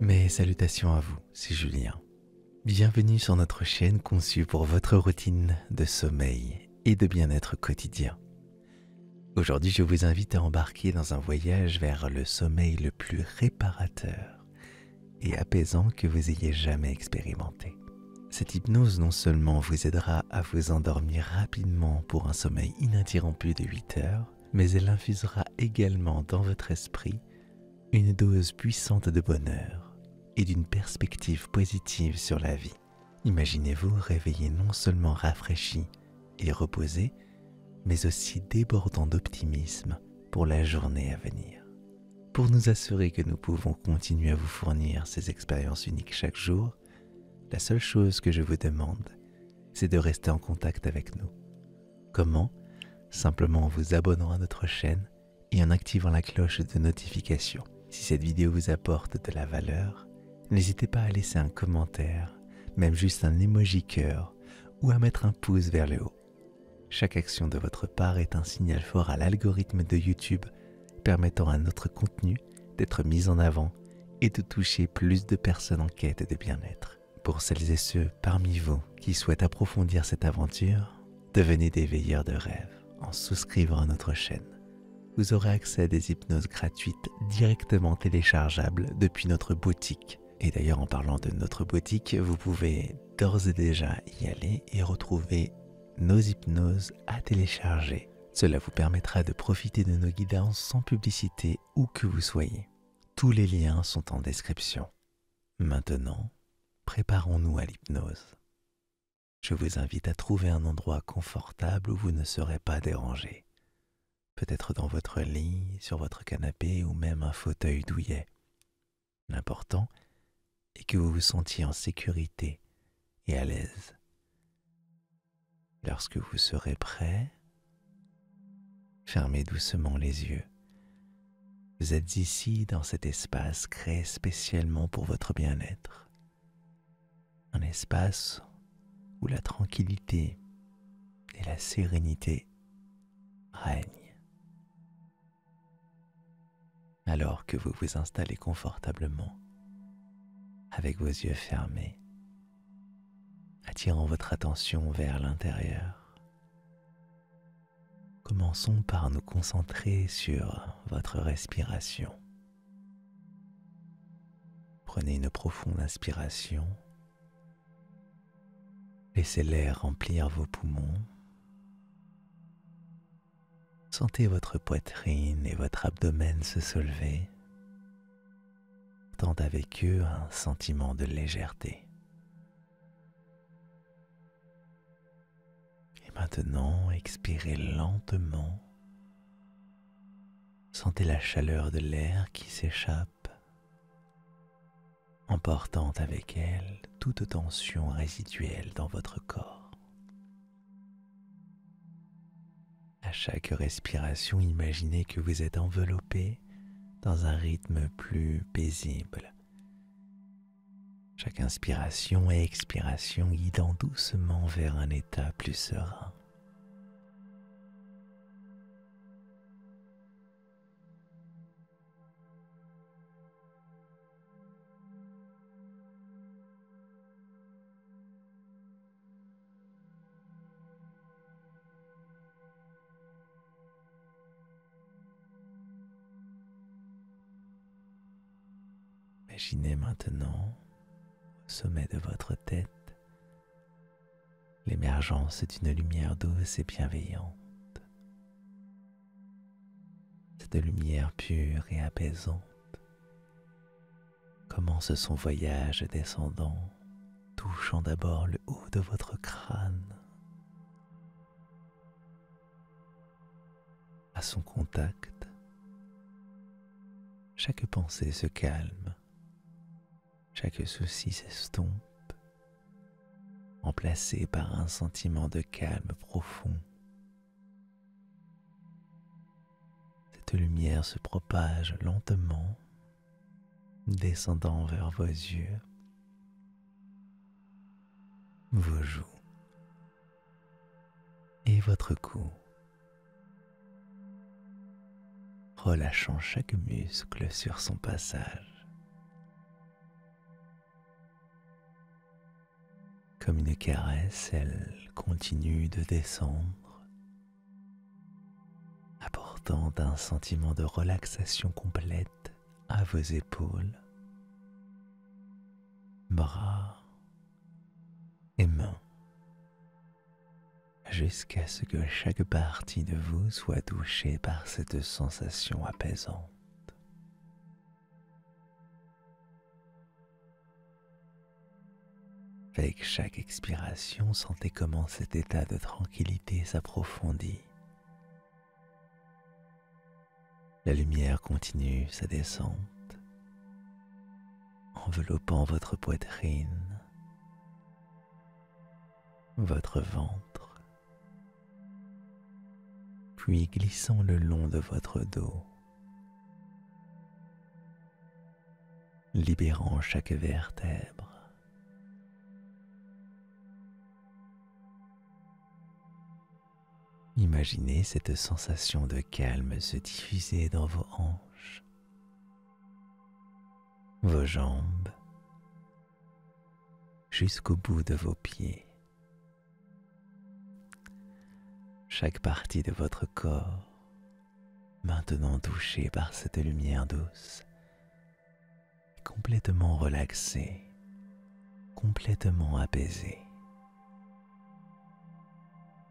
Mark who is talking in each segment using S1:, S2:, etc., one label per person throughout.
S1: Mes salutations à vous, c'est Julien. Bienvenue sur notre chaîne conçue pour votre routine de sommeil et de bien-être quotidien. Aujourd'hui, je vous invite à embarquer dans un voyage vers le sommeil le plus réparateur et apaisant que vous ayez jamais expérimenté. Cette hypnose non seulement vous aidera à vous endormir rapidement pour un sommeil ininterrompu de 8 heures, mais elle infusera également dans votre esprit une dose puissante de bonheur et d'une perspective positive sur la vie. Imaginez-vous réveillé non seulement rafraîchi et reposé, mais aussi débordant d'optimisme pour la journée à venir. Pour nous assurer que nous pouvons continuer à vous fournir ces expériences uniques chaque jour, la seule chose que je vous demande, c'est de rester en contact avec nous. Comment ? Simplement en vous abonnant à notre chaîne et en activant la cloche de notification. Si cette vidéo vous apporte de la valeur, n'hésitez pas à laisser un commentaire, même juste un emoji cœur, ou à mettre un pouce vers le haut. Chaque action de votre part est un signal fort à l'algorithme de YouTube, permettant à notre contenu d'être mis en avant et de toucher plus de personnes en quête de bien-être. Pour celles et ceux parmi vous qui souhaitent approfondir cette aventure, devenez des veilleurs de rêve en souscrivant à notre chaîne. Vous aurez accès à des hypnoses gratuites directement téléchargeables depuis notre boutique. Et d'ailleurs, en parlant de notre boutique, vous pouvez d'ores et déjà y aller et retrouver nos hypnoses à télécharger. Cela vous permettra de profiter de nos guidances sans publicité où que vous soyez. Tous les liens sont en description. Maintenant, préparons-nous à l'hypnose. Je vous invite à trouver un endroit confortable où vous ne serez pas dérangé. Peut-être dans votre lit, sur votre canapé ou même un fauteuil douillet. L'important est que vous vous sentiez en sécurité et à l'aise. Lorsque vous serez prêt, fermez doucement les yeux. Vous êtes ici dans cet espace créé spécialement pour votre bien-être. Un espace où la tranquillité et la sérénité règnent. Alors que vous vous installez confortablement, avec vos yeux fermés, attirant votre attention vers l'intérieur, commençons par nous concentrer sur votre respiration. Prenez une profonde inspiration, laissez l'air remplir vos poumons, sentez votre poitrine et votre abdomen se soulever, portant avec eux un sentiment de légèreté. Et maintenant, expirez lentement. Sentez la chaleur de l'air qui s'échappe, emportant avec elle toute tension résiduelle dans votre corps. À chaque respiration, imaginez que vous êtes enveloppé dans un rythme plus paisible. Chaque inspiration et expiration guidant doucement vers un état plus serein. Imaginez maintenant, au sommet de votre tête, l'émergence d'une lumière douce et bienveillante. Cette lumière pure et apaisante commence son voyage descendant, touchant d'abord le haut de votre crâne. À son contact, chaque pensée se calme. Chaque souci s'estompe, remplacé par un sentiment de calme profond. Cette lumière se propage lentement, descendant vers vos yeux, vos joues et votre cou, relâchant chaque muscle sur son passage. Comme une caresse, elle continue de descendre, apportant un sentiment de relaxation complète à vos épaules, bras et mains, jusqu'à ce que chaque partie de vous soit touchée par cette sensation apaisante. Avec chaque expiration, sentez comment cet état de tranquillité s'approfondit. La lumière continue sa descente, enveloppant votre poitrine, votre ventre, puis glissant le long de votre dos, libérant chaque vertèbre. Imaginez cette sensation de calme se diffuser dans vos hanches, vos jambes, jusqu'au bout de vos pieds. Chaque partie de votre corps, maintenant touchée par cette lumière douce, est complètement relaxée, complètement apaisée.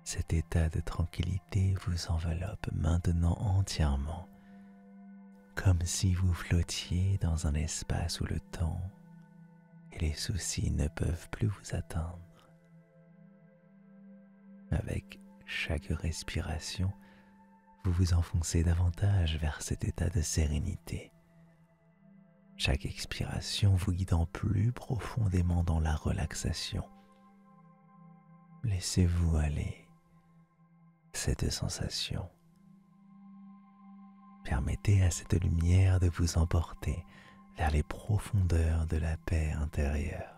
S1: Cet état de tranquillité vous enveloppe maintenant entièrement, comme si vous flottiez dans un espace où le temps et les soucis ne peuvent plus vous atteindre. Avec chaque respiration, vous vous enfoncez davantage vers cet état de sérénité. Chaque expiration vous guidant plus profondément dans la relaxation. Laissez-vous aller. Cette sensation. Permettez à cette lumière de vous emporter vers les profondeurs de la paix intérieure.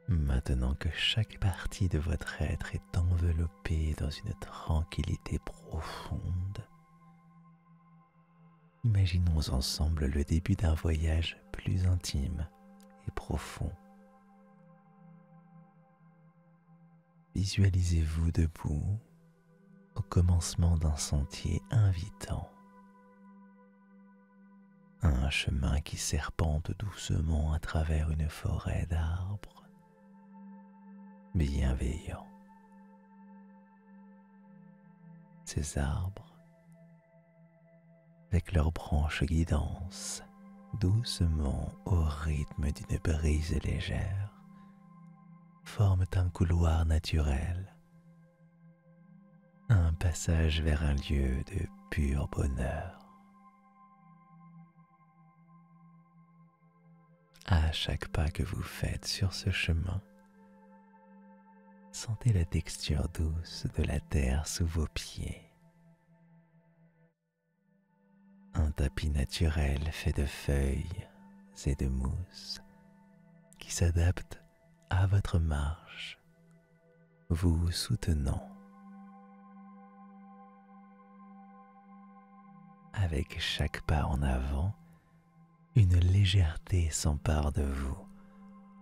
S1: Maintenant que chaque partie de votre être est enveloppée dans une tranquillité profonde, imaginons ensemble le début d'un voyage plus intime et profond. Visualisez-vous debout au commencement d'un sentier invitant. Un chemin qui serpente doucement à travers une forêt d'arbres bienveillants. Ces arbres, avec leurs branches guidantes, doucement au rythme d'une brise légère, forment un couloir naturel, un passage vers un lieu de pur bonheur. À chaque pas que vous faites sur ce chemin, sentez la texture douce de la terre sous vos pieds. Un tapis naturel fait de feuilles et de mousse qui s'adapte à votre marche, vous soutenant. Avec chaque pas en avant, une légèreté s'empare de vous,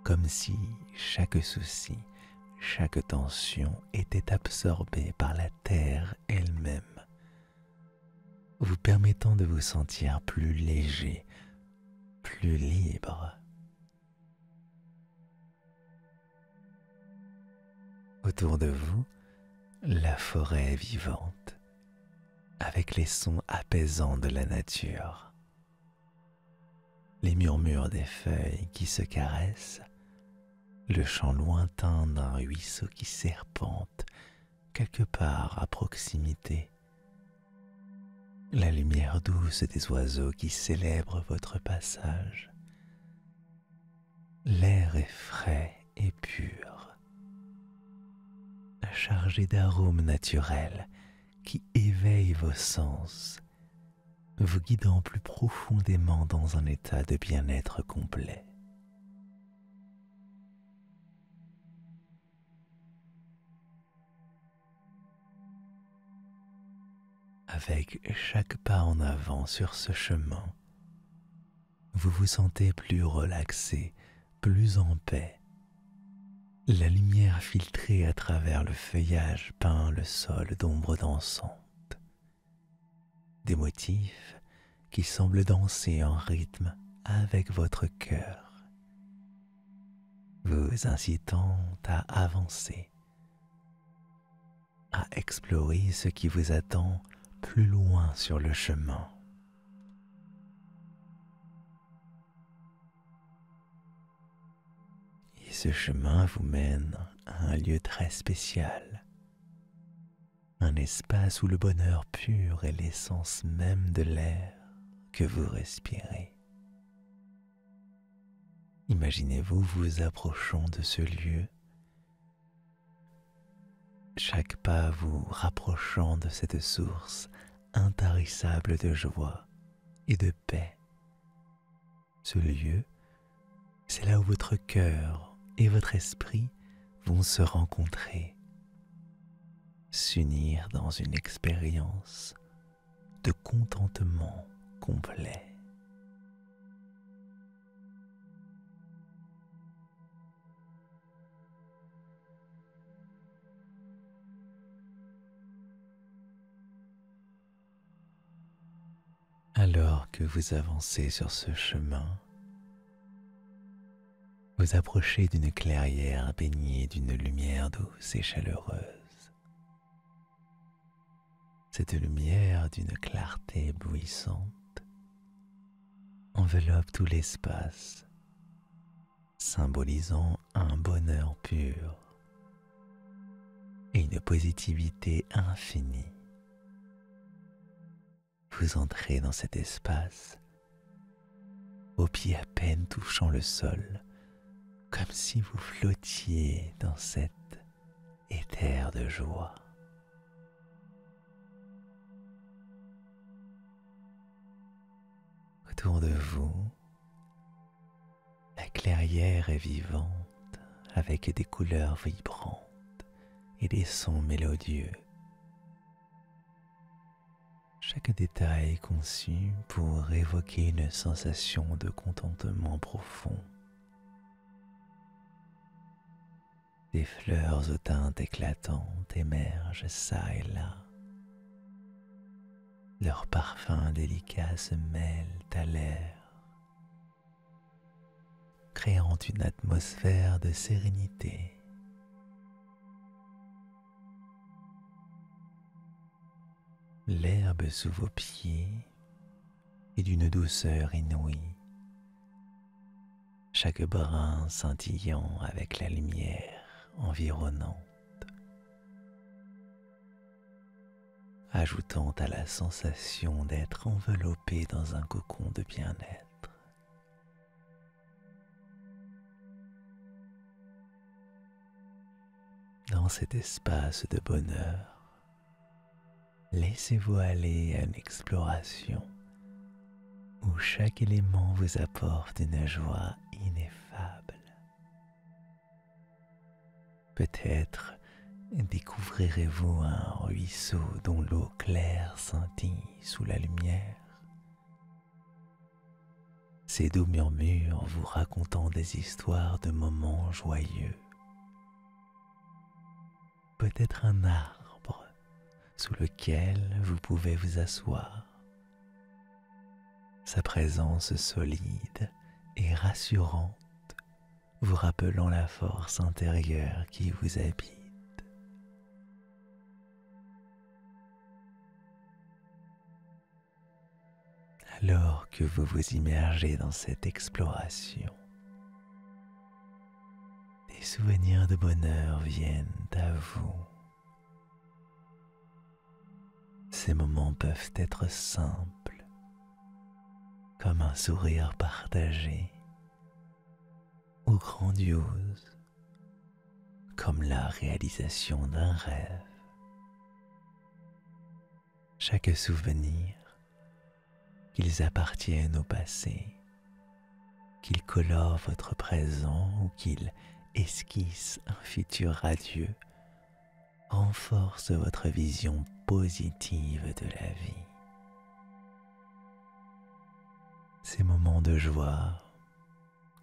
S1: comme si chaque souci, chaque tension était absorbée par la terre elle-même, vous permettant de vous sentir plus léger, plus libre. Autour de vous, la forêt est vivante, avec les sons apaisants de la nature, les murmures des feuilles qui se caressent, le chant lointain d'un ruisseau qui serpente quelque part à proximité, la lumière douce des oiseaux qui célèbrent votre passage. L'air est frais et pur, chargé d'arômes naturels qui éveillent vos sens vous guidant plus profondément dans un état de bien-être complet. Avec chaque pas en avant sur ce chemin, vous vous sentez plus relaxé, plus en paix. La lumière filtrée à travers le feuillage peint le sol d'ombres dansantes, des motifs qui semblent danser en rythme avec votre cœur, vous incitant à avancer, à explorer ce qui vous attend plus loin sur le chemin. Et ce chemin vous mène à un lieu très spécial, un espace où le bonheur pur est l'essence même de l'air que vous respirez. Imaginez-vous vous approchant de ce lieu, chaque pas vous rapprochant de cette source intarissable de joie et de paix. Ce lieu, c'est là où votre cœur et votre esprit vont se rencontrer, s'unir dans une expérience de contentement complet. Alors que vous avancez sur ce chemin, vous approchez d'une clairière baignée d'une lumière douce et chaleureuse. Cette lumière d'une clarté éblouissante enveloppe tout l'espace, symbolisant un bonheur pur et une positivité infinie. Vous entrez dans cet espace, vos pieds à peine touchant le sol, comme si vous flottiez dans cet éther de joie. Autour de vous, la clairière est vivante avec des couleurs vibrantes et des sons mélodieux. Chaque détail est conçu pour évoquer une sensation de contentement profond. Des fleurs aux teintes éclatantes émergent çà et là. Leurs parfums délicats se mêlent à l'air, créant une atmosphère de sérénité. L'herbe sous vos pieds est d'une douceur inouïe, chaque brin scintillant avec la lumière environnante, ajoutant à la sensation d'être enveloppé dans un cocon de bien-être. Dans cet espace de bonheur, laissez-vous aller à une exploration où chaque élément vous apporte une joie ineffable. Peut-être découvrirez-vous un ruisseau dont l'eau claire scintille sous la lumière. Ces doux murmures vous racontant des histoires de moments joyeux. Peut-être un arbre sous lequel vous pouvez vous asseoir. Sa présence solide et rassurante vous rappelant la force intérieure qui vous habite. Alors que vous vous immergez dans cette exploration, des souvenirs de bonheur viennent à vous. Ces moments peuvent être simples, comme un sourire partagé, ou grandioses, comme la réalisation d'un rêve. Chaque souvenir qu'ils appartiennent au passé, qu'ils colorent votre présent ou qu'ils esquissent un futur radieux, renforcent votre vision positive de la vie. Ces moments de joie,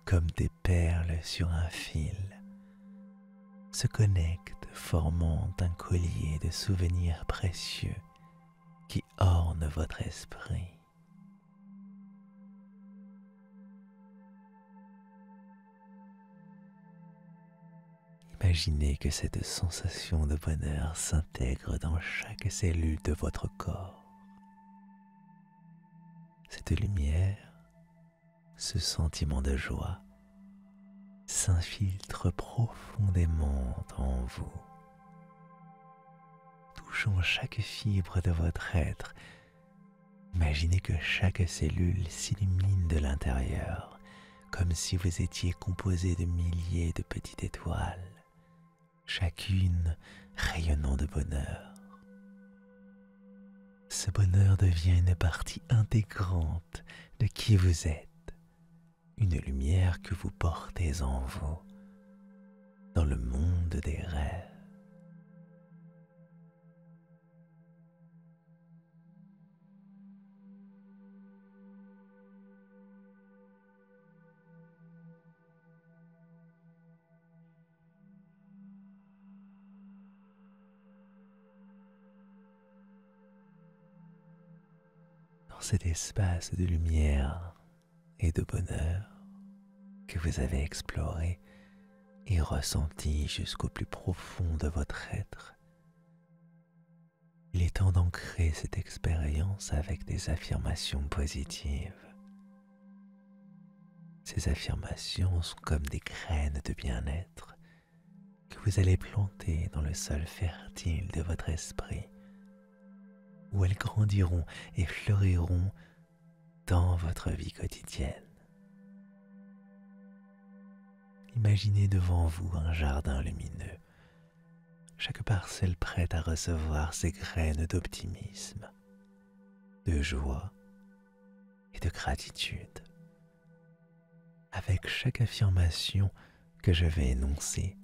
S1: comme des perles sur un fil, se connectent formant un collier de souvenirs précieux qui orne votre esprit. Imaginez que cette sensation de bonheur s'intègre dans chaque cellule de votre corps. Cette lumière, ce sentiment de joie, s'infiltre profondément en vous, touchant chaque fibre de votre être. Imaginez que chaque cellule s'illumine de l'intérieur, comme si vous étiez composé de milliers de petites étoiles, chacune rayonnant de bonheur. Ce bonheur devient une partie intégrante de qui vous êtes, une lumière que vous portez en vous, dans le monde des rêves. Dans cet espace de lumière et de bonheur que vous avez exploré et ressenti jusqu'au plus profond de votre être, il est temps d'ancrer cette expérience avec des affirmations positives. Ces affirmations sont comme des graines de bien-être que vous allez planter dans le sol fertile de votre esprit, où elles grandiront et fleuriront dans votre vie quotidienne. Imaginez devant vous un jardin lumineux, chaque parcelle prête à recevoir ces graines d'optimisme, de joie et de gratitude. Avec chaque affirmation que je vais énoncer,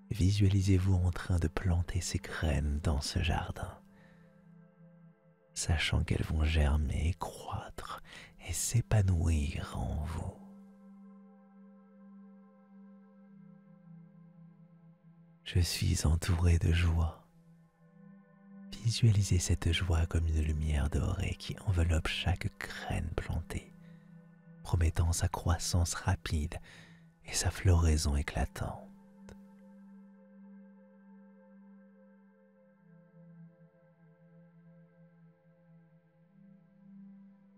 S1: visualisez-vous en train de planter ces graines dans ce jardin, sachant qu'elles vont germer, croître et s'épanouir en vous. Je suis entouré de joie. Visualisez cette joie comme une lumière dorée qui enveloppe chaque graine plantée, promettant sa croissance rapide et sa floraison éclatante.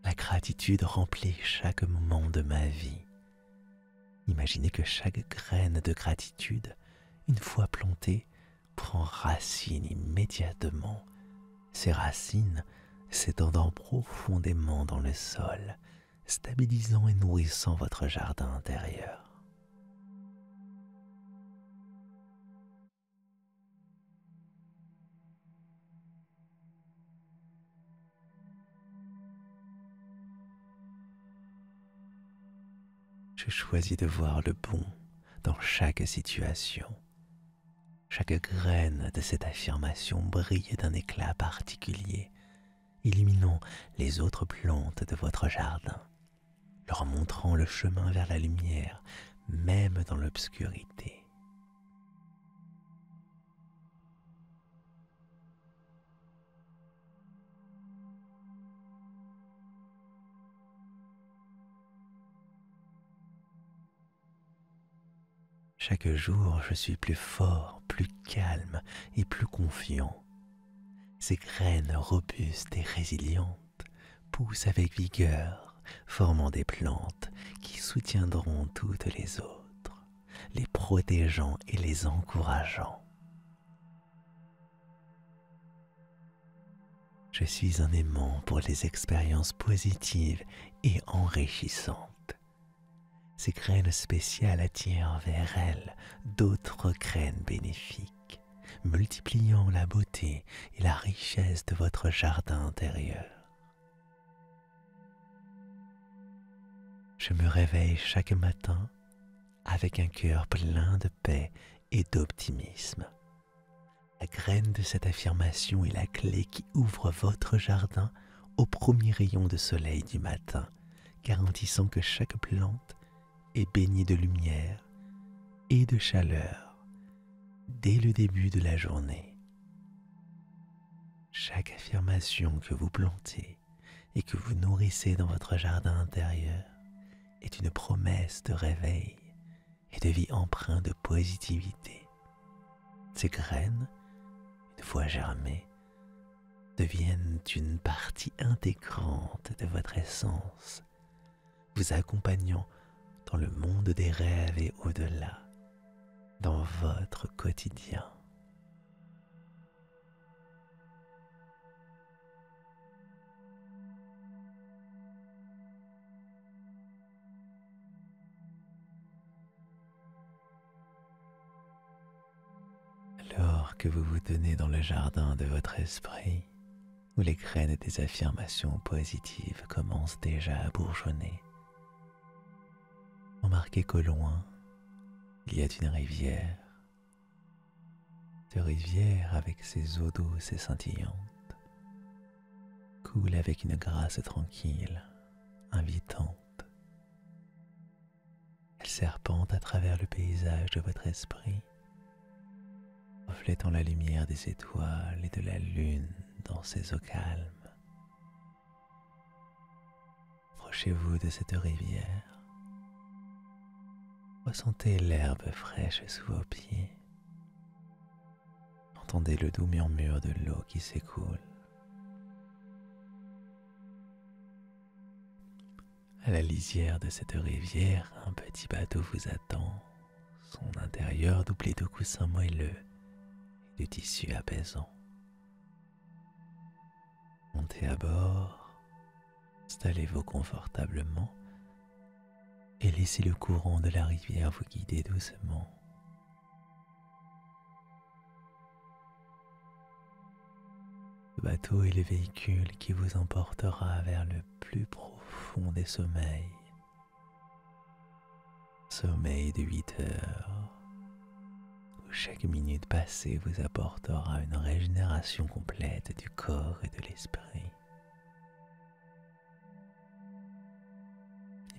S1: La gratitude remplit chaque moment de ma vie. Imaginez que chaque graine de gratitude, une fois plantée, prend racine immédiatement, ces racines s'étendant profondément dans le sol, stabilisant et nourrissant votre jardin intérieur. Je choisis de voir le bon dans chaque situation. Chaque graine de cette affirmation brille d'un éclat particulier, illuminant les autres plantes de votre jardin, leur montrant le chemin vers la lumière, même dans l'obscurité. Chaque jour, je suis plus fort, plus calme et plus confiant. Ces graines robustes et résilientes poussent avec vigueur, formant des plantes qui soutiendront toutes les autres, les protégeant et les encourageant. Je suis un aimant pour les expériences positives et enrichissantes. Ces graines spéciales attirent vers elles d'autres graines bénéfiques, multipliant la beauté et la richesse de votre jardin intérieur. Je me réveille chaque matin avec un cœur plein de paix et d'optimisme. La graine de cette affirmation est la clé qui ouvre votre jardin au premier rayon de soleil du matin, garantissant que chaque plante est baignée de lumière et de chaleur dès le début de la journée. Chaque affirmation que vous plantez et que vous nourrissez dans votre jardin intérieur est une promesse de réveil et de vie empreinte de positivité. Ces graines, une fois germées, deviennent une partie intégrante de votre essence, vous accompagnant dans le monde des rêves et au-delà, dans votre quotidien. Alors que vous vous tenez dans le jardin de votre esprit, où les graines des affirmations positives commencent déjà à bourgeonner, remarquez qu'au loin, il y a une rivière. Cette rivière, avec ses eaux douces et scintillantes, coule avec une grâce tranquille, invitante. Elle serpente à travers le paysage de votre esprit, reflétant la lumière des étoiles et de la lune dans ses eaux calmes. Approchez-vous de cette rivière. Ressentez l'herbe fraîche sous vos pieds. Entendez le doux murmure de l'eau qui s'écoule. À la lisière de cette rivière, un petit bateau vous attend, son intérieur doublé de coussins moelleux et de tissus apaisants. Montez à bord, installez-vous confortablement et laissez le courant de la rivière vous guider doucement. Le bateau est le véhicule qui vous emportera vers le plus profond des sommeils. Sommeil de 8 heures, où chaque minute passée vous apportera une régénération complète du corps et de l'esprit.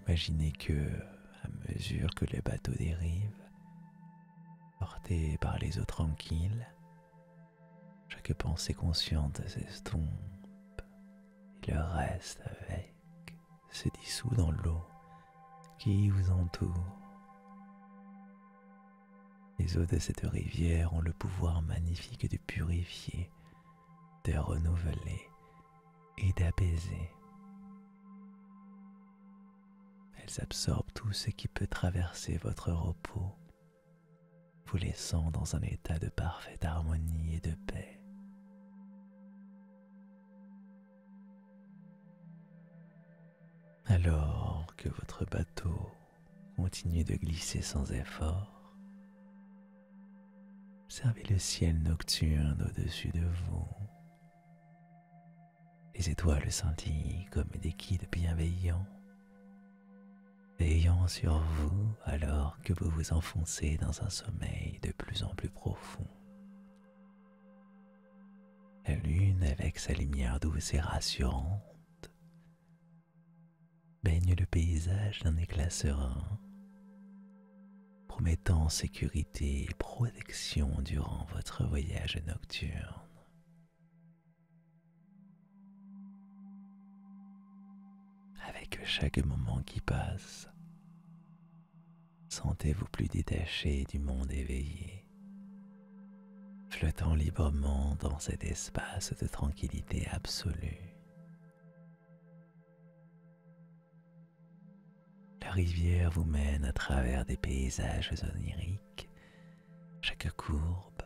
S1: Imaginez que, à mesure que le bateau dérive, porté par les eaux tranquilles, chaque pensée consciente s'estompe et le reste avec se dissout dans l'eau qui vous entoure. Les eaux de cette rivière ont le pouvoir magnifique de purifier, de renouveler et d'apaiser. Elles absorbent tout ce qui peut traverser votre repos, vous laissant dans un état de parfaite harmonie et de paix. Alors que votre bateau continue de glisser sans effort, observez le ciel nocturne au-dessus de vous. Les étoiles scintillent comme des guides bienveillants, veillant sur vous alors que vous vous enfoncez dans un sommeil de plus en plus profond. La lune, avec sa lumière douce et rassurante, baigne le paysage d'un éclat serein, promettant sécurité et protection durant votre voyage nocturne. Avec chaque moment qui passe, sentez-vous plus détaché du monde éveillé, flottant librement dans cet espace de tranquillité absolue. La rivière vous mène à travers des paysages oniriques, chaque courbe,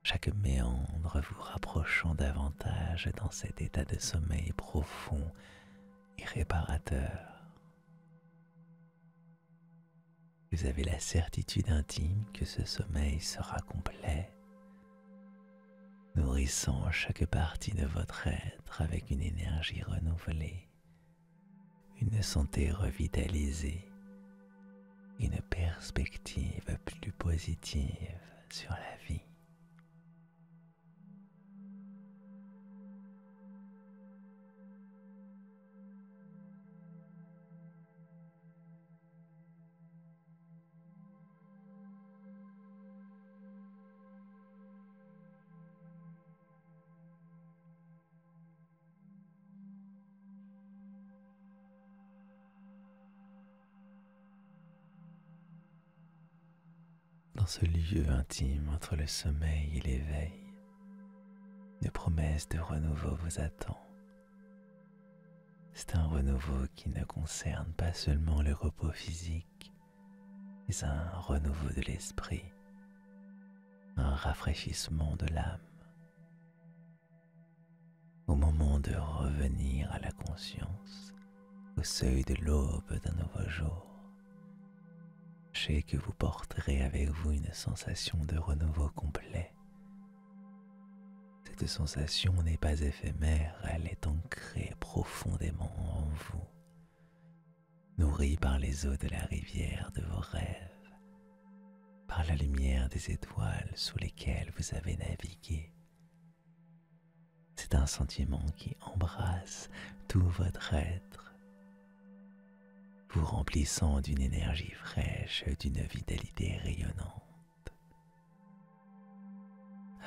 S1: chaque méandre vous rapprochant davantage dans cet état de sommeil profond et réparateur. Vous avez la certitude intime que ce sommeil sera complet, nourrissant chaque partie de votre être avec une énergie renouvelée, une santé revitalisée, une perspective plus positive sur la vie. Dans ce lieu intime entre le sommeil et l'éveil, une promesse de renouveau vous attend. C'est un renouveau qui ne concerne pas seulement le repos physique, mais un renouveau de l'esprit, un rafraîchissement de l'âme. Au moment de revenir à la conscience, au seuil de l'aube d'un nouveau jour, sachez que vous porterez avec vous une sensation de renouveau complet. Cette sensation n'est pas éphémère, elle est ancrée profondément en vous, nourrie par les eaux de la rivière de vos rêves, par la lumière des étoiles sous lesquelles vous avez navigué. C'est un sentiment qui embrasse tout votre être, vous remplissant d'une énergie fraîche, d'une vitalité rayonnante.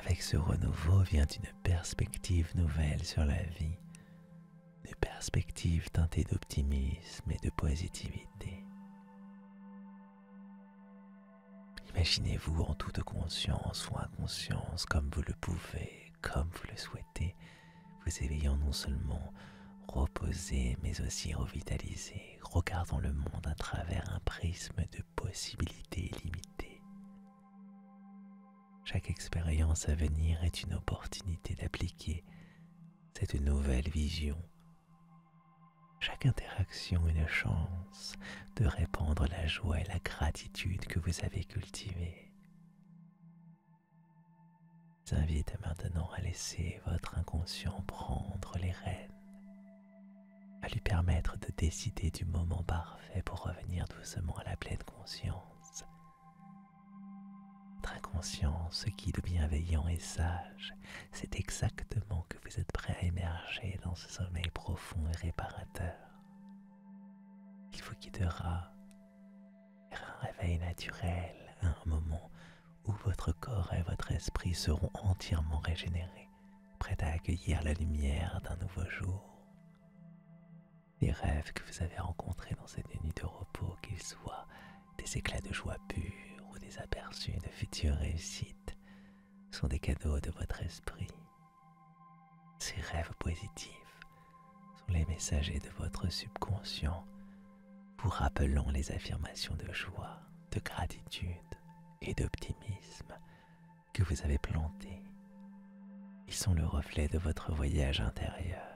S1: Avec ce renouveau vient une perspective nouvelle sur la vie, une perspective teintée d'optimisme et de positivité. Imaginez-vous en toute conscience ou inconscience, comme vous le pouvez, comme vous le souhaitez, vous éveillant non seulement reposé mais aussi revitalisé, regardant le monde à travers un prisme de possibilités illimitées. Chaque expérience à venir est une opportunité d'appliquer cette nouvelle vision. Chaque interaction une chance de répandre la joie et la gratitude que vous avez cultivées. Je vous invite maintenant à laisser votre inconscient prendre les rênes, à lui permettre de décider du moment parfait pour revenir doucement à la pleine conscience. Votre inconscient se guide bienveillant et sage, c'est exactement que vous êtes prêt à émerger dans ce sommeil profond et réparateur. Il vous guidera vers un réveil naturel, à un moment où votre corps et votre esprit seront entièrement régénérés, prêts à accueillir la lumière d'un nouveau jour. Les rêves que vous avez rencontrés dans cette nuit de repos, qu'ils soient des éclats de joie pure ou des aperçus de futures réussites, sont des cadeaux de votre esprit. Ces rêves positifs sont les messagers de votre subconscient, vous rappelant les affirmations de joie, de gratitude et d'optimisme que vous avez plantées. Ils sont le reflet de votre voyage intérieur,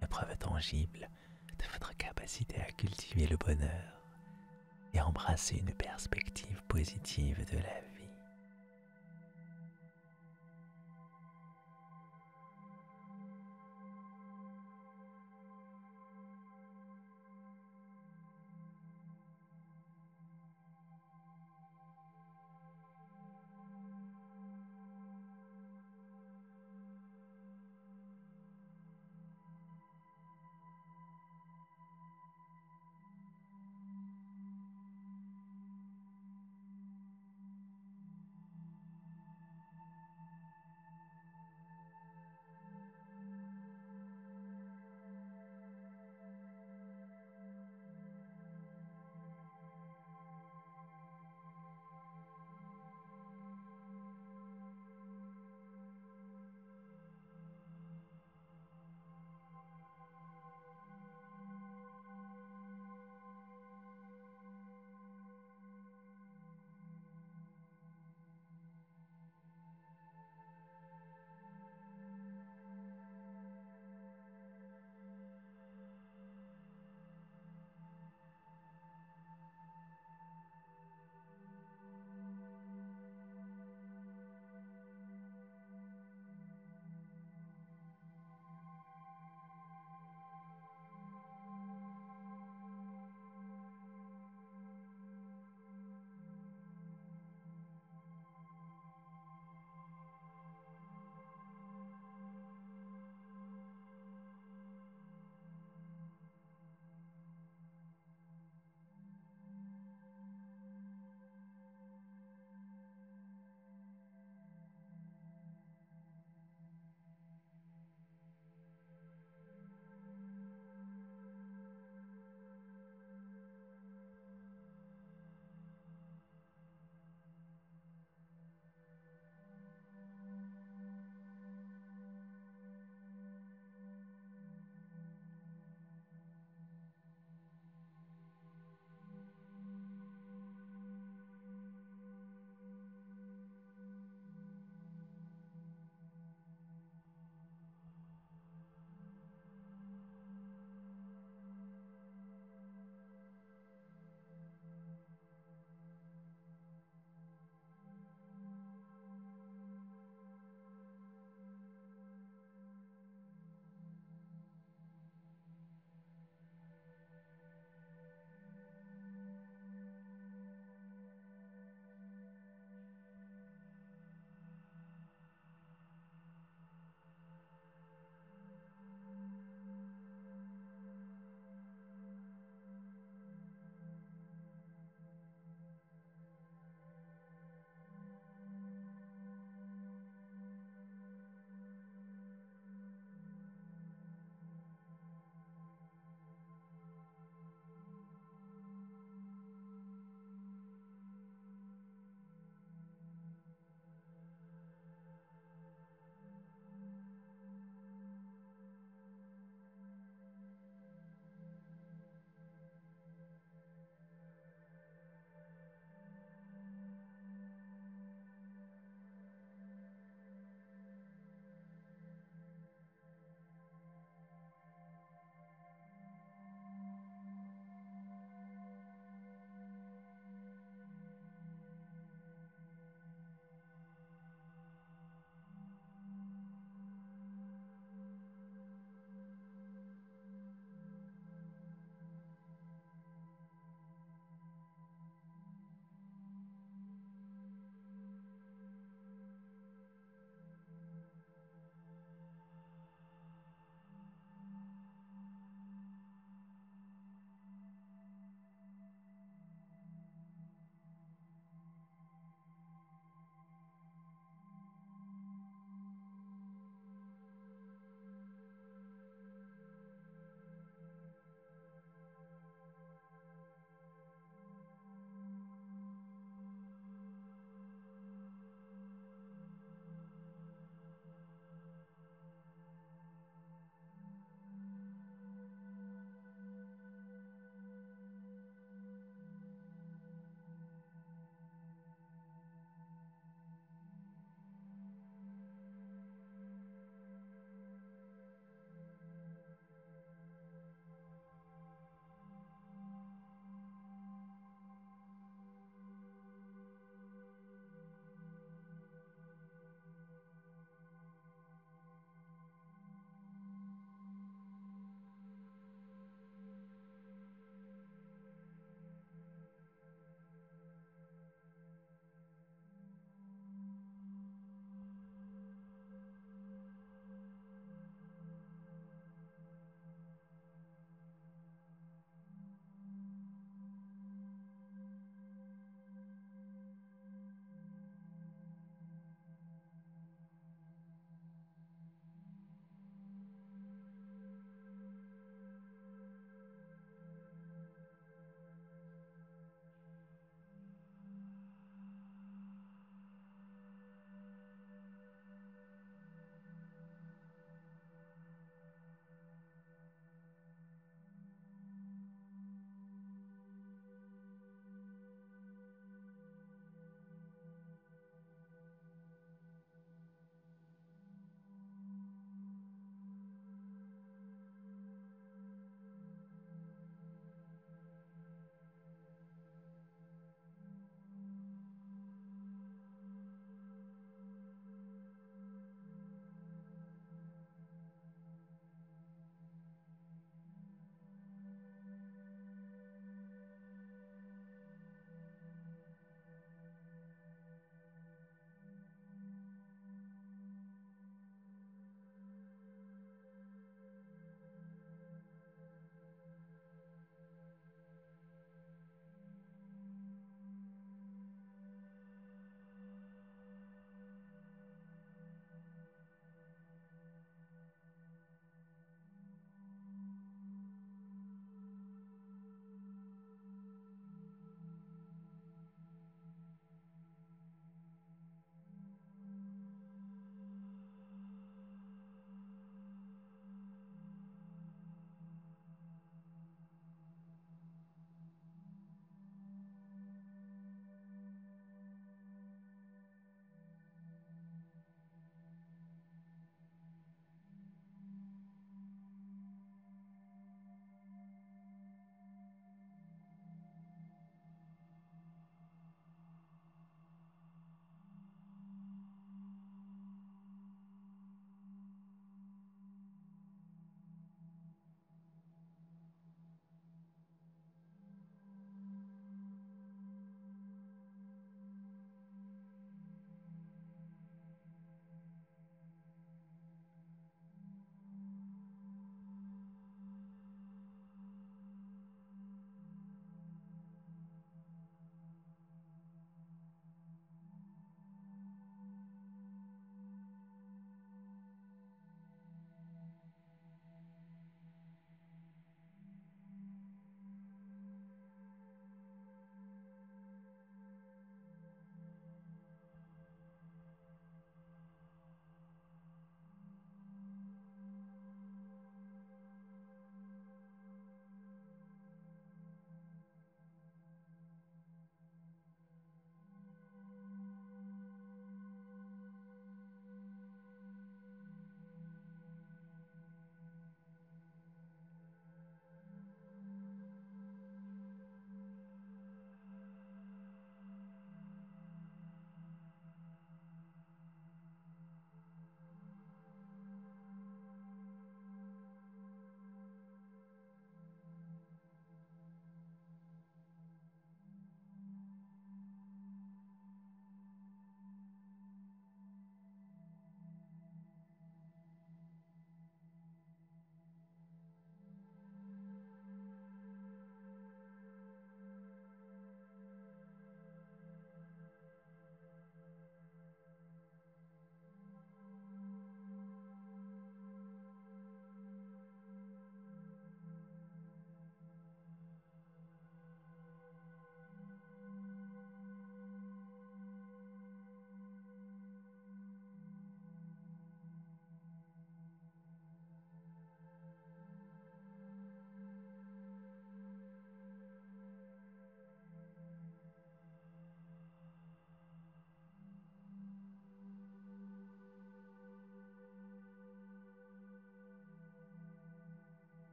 S1: la preuve tangible de votre capacité à cultiver le bonheur et à embrasser une perspective positive de la vie.